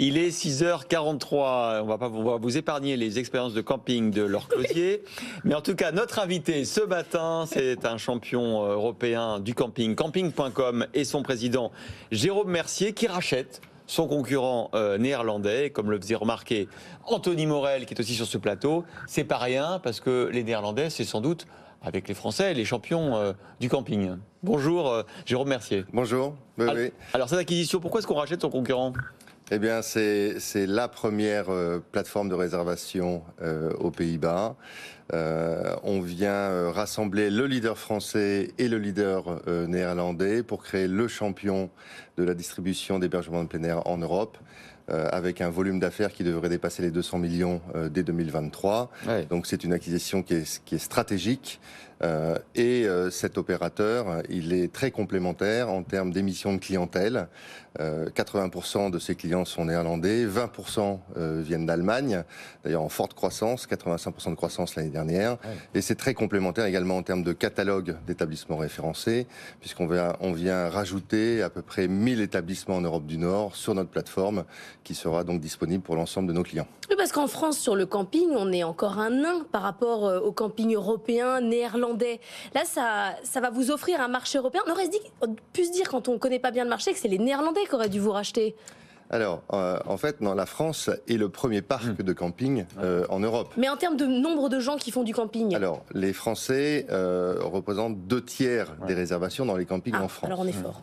Il est 6h43. On va vous épargner les expériences de camping de Laure Closier. Mais en tout cas, notre invité ce matin, c'est un champion européen du camping, camping.com, et son président Jérôme Mercier, qui rachète son concurrent néerlandais, comme le faisait remarquer Anthony Morel, qui est aussi sur ce plateau. C'est pas rien, parce que les Néerlandais, c'est sans doute, avec les Français, les champions du camping. Bonjour, Jérôme Mercier. Bonjour. Oui. Alors, cette acquisition, pourquoi est-ce qu'on rachète son concurrent ? Eh bien, c'est la première plateforme de réservation aux Pays-Bas. On vient rassembler le leader français et le leader néerlandais pour créer le champion de la distribution d'hébergement de plein air en Europe, avec un volume d'affaires qui devrait dépasser les 200 millions dès 2023. Ouais. Donc c'est une acquisition qui est stratégique. Cet opérateur, il est très complémentaire en termes d'émissions de clientèle. 80% de ses clients sont néerlandais, 20% viennent d'Allemagne, d'ailleurs en forte croissance, 85% de croissance l'année dernière. Ouais. Et c'est très complémentaire également en termes de catalogue d'établissements référencés, puisqu'on vient rajouter à peu près 1000 établissements en Europe du Nord sur notre plateforme, qui sera donc disponible pour l'ensemble de nos clients. Oui, parce qu'en France, sur le camping, on est encore un nain par rapport au camping européen, néerlandais. Là, ça va vous offrir un marché européen. On aurait pu se dire, quand on ne connaît pas bien le marché, que c'est les Néerlandais qui auraient dû vous racheter. Alors, en fait, non, la France est le premier parc de camping en Europe. Mais en termes de nombre de gens qui font du camping? Alors, les Français représentent 2/3 des réservations dans les campings en France. Alors on est fort.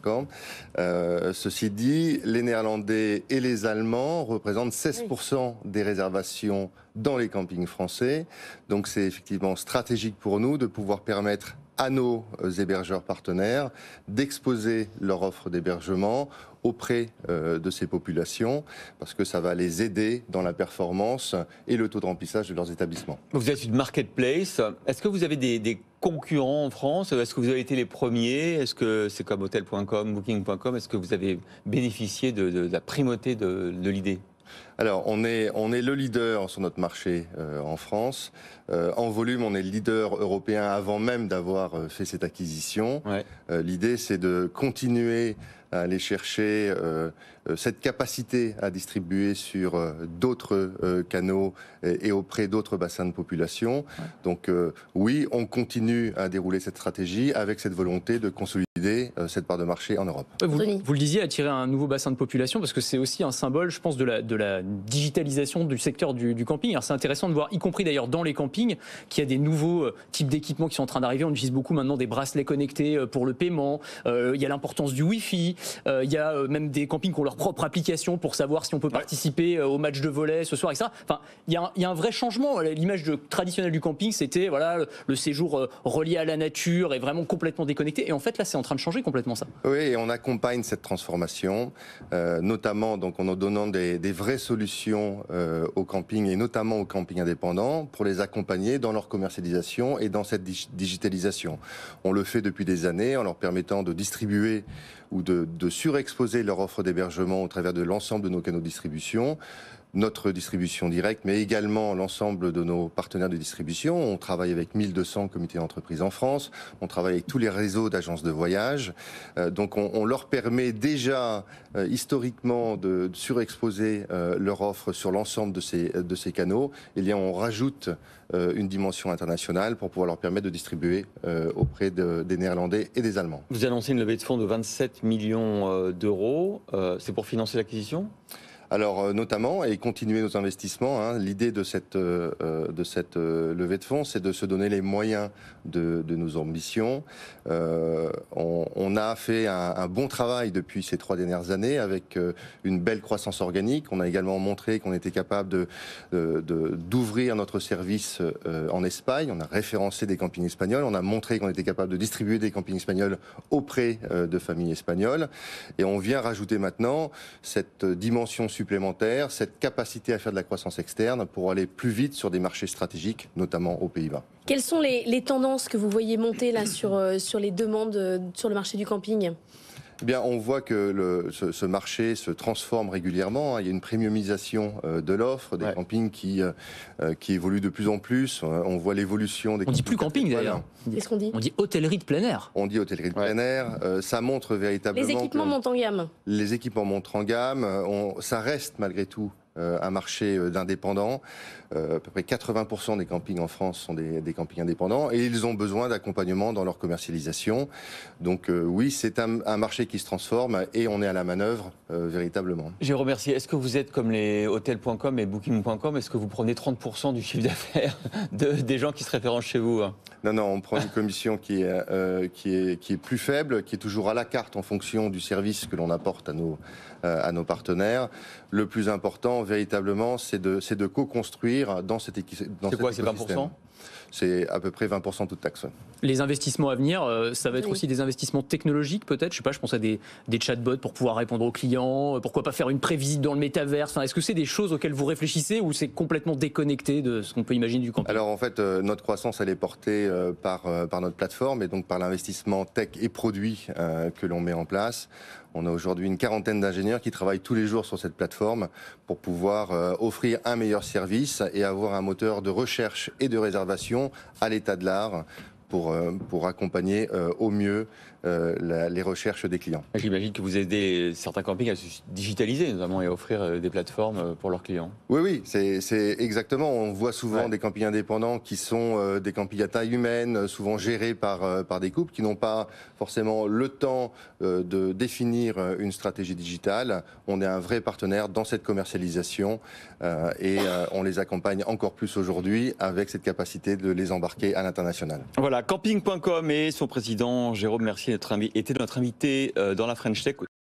Ceci dit, les Néerlandais et les Allemands représentent 16% des réservations dans les campings français. Donc c'est effectivement stratégique pour nous de pouvoir permettre à nos hébergeurs partenaires d'exposer leur offre d'hébergement auprès de ces populations, parce que ça va les aider dans la performance et le taux de remplissage de leurs établissements. Vous êtes une marketplace. Est-ce que vous avez des concurrents en France? Est-ce que vous avez été les premiers? Est-ce que c'est comme Hotel.com, Booking.com? Est-ce que vous avez bénéficié de la primauté de l'idée? Alors, on est le leader sur notre marché en France. En volume, on est le leader européen avant même d'avoir fait cette acquisition. Ouais. L'idée, c'est de continuer à aller chercher cette capacité à distribuer sur d'autres canaux et auprès d'autres bassins de population. Ouais. Donc oui, on continue à dérouler cette stratégie avec cette volonté de consolider cette part de marché en Europe. Vous le disiez, attirer un nouveau bassin de population, parce que c'est aussi un symbole, je pense, de la digitalisation du secteur du camping. Alors c'est intéressant de voir, y compris d'ailleurs dans les campings, qu'il y a des nouveaux types d'équipements qui sont en train d'arriver. On utilise beaucoup maintenant des bracelets connectés pour le paiement. Il y a l'importance du Wi-Fi. Il y a même des campings qui ont leur propre application pour savoir si on peut participer au match de volley ce soir, etc. Enfin, il y a un vrai changement. L'image traditionnelle du camping, c'était le séjour relié à la nature et vraiment complètement déconnecté. Et en fait, là, c'est en train de changer complètement ça. Oui, et on accompagne cette transformation, notamment donc, en donnant des vraies solutions au camping et notamment aux campings indépendants pour les accompagner dans leur commercialisation et dans cette digitalisation. On le fait depuis des années en leur permettant de distribuer ou de surexposer leur offre d'hébergement au travers de l'ensemble de nos canaux de distribution. Notre distribution directe, mais également l'ensemble de nos partenaires de distribution. On travaille avec 1200 comités d'entreprise en France, on travaille avec tous les réseaux d'agences de voyage. Donc on leur permet déjà historiquement de surexposer leur offre sur l'ensemble de ces canaux. Et bien on rajoute une dimension internationale pour pouvoir leur permettre de distribuer auprès des Néerlandais et des Allemands. Vous annoncez une levée de fonds de 27 millions d'euros. C'est pour financer l'acquisition ? Alors notamment, et continuer nos investissements, l'idée de cette levée de fonds, c'est de se donner les moyens de nos ambitions. On a fait un bon travail depuis ces 3 dernières années avec une belle croissance organique. On a également montré qu'on était capable d'ouvrir notre service en Espagne. On a référencé des campings espagnols. On a montré qu'on était capable de distribuer des campings espagnols auprès de familles espagnoles. Et on vient rajouter maintenant cette dimension supplémentaire, cette capacité à faire de la croissance externe pour aller plus vite sur des marchés stratégiques, notamment aux Pays-Bas. Quelles sont les tendances que vous voyez monter là sur les demandes sur le marché du camping ? Eh bien, on voit que ce marché se transforme régulièrement. Il y a une premiumisation de l'offre, des campings qui évoluent de plus en plus. On voit l'évolution des campings. On dit plus camping d'ailleurs. Qu'est-ce qu'on dit ? On dit hôtellerie de plein air. On dit hôtellerie de plein air. Ça montre véritablement. Les équipements montent en gamme. Les équipements montent en gamme. Ça reste malgré tout un marché d'indépendants. À peu près 80% des campings en France sont des campings indépendants et ils ont besoin d'accompagnement dans leur commercialisation. Donc oui, c'est un marché qui se transforme et on est à la manœuvre véritablement. J'ai remercié. Est-ce que vous êtes comme les hotels.com et booking.com? Est-ce que vous prenez 30% du chiffre d'affaires des gens qui se référencent chez vous? Non, on prend une commission qui est plus faible, qui est toujours à la carte en fonction du service que l'on apporte à nos partenaires. Le plus important, véritablement, c'est de co-construire dans cet écosystème. C'est quoi, c'est 20%? C'est à peu près 20% toute taxe. Les investissements à venir, ça va être aussi des investissements technologiques peut-être. Je sais pas, je pense à des chatbots pour pouvoir répondre aux clients. Pourquoi pas faire une prévisite dans le métaverse? Enfin, est-ce que c'est des choses auxquelles vous réfléchissez ou c'est complètement déconnecté de ce qu'on peut imaginer du camping? Alors en fait, notre croissance, elle est portée par notre plateforme et donc par l'investissement tech et produits que l'on met en place. On a aujourd'hui une quarantaine d'ingénieurs qui travaillent tous les jours sur cette plateforme pour pouvoir offrir un meilleur service et avoir un moteur de recherche et de réservation à l'état de l'art pour accompagner au mieux les recherches des clients. J'imagine que vous aidez certains campings à se digitaliser notamment et à offrir des plateformes pour leurs clients. Oui, c'est exactement. On voit souvent des campings indépendants qui sont des campings à taille humaine, souvent gérés par des couples qui n'ont pas forcément le temps de définir une stratégie digitale. On est un vrai partenaire dans cette commercialisation et on les accompagne encore plus aujourd'hui avec cette capacité de les embarquer à l'international. Voilà, camping.com et son président Jérôme Mercier était notre invité dans la French Tech.